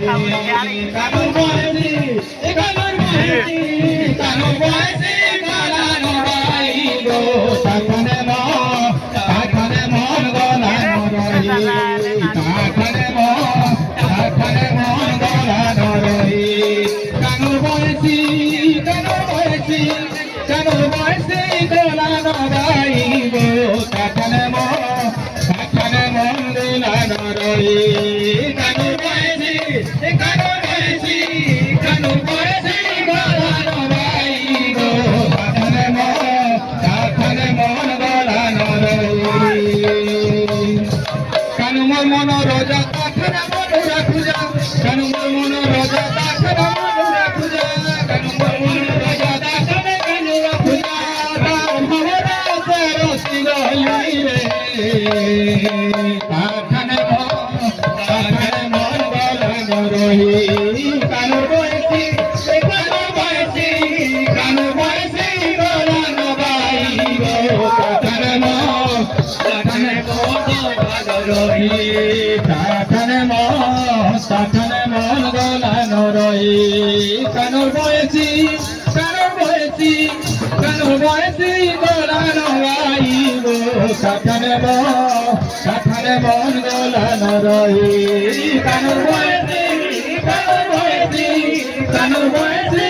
কানুর বয়সী কানুর বয়সী কানুর বয়সী গলানো ভাই গো তাখানে মন গলানো রই তাখানে মন গলানো রই কানুর বয়সী কানুর বয়সী কানুর বয়সী গলানো ভাই গো তাখানে মন গলানো রই কানুর বয়সী কানুর বয়সী কানুর বয়সী গলানো ভাই গো তাখানে মন গলানো রই কানু মোর মন রোজা তাখানে মন রাখুজা কানু মোর মন রোজা তাখানে মন রাখুজা কানু মোর মন রোজা তাখানে কানু রাখুজা রাম ভবরা সে রসি গলি রে তাখানে মন গলানো রই কানুর বয়সী কানুর বয়সী গলানো ভাই গো তাখানে মন রই তাখানে মন গলানো রই কানুর বয়সী কানুর বয়সী গলানো ভাই গো তাখানে মন গলানো রই কানুর বয়সী কানুর বয়সী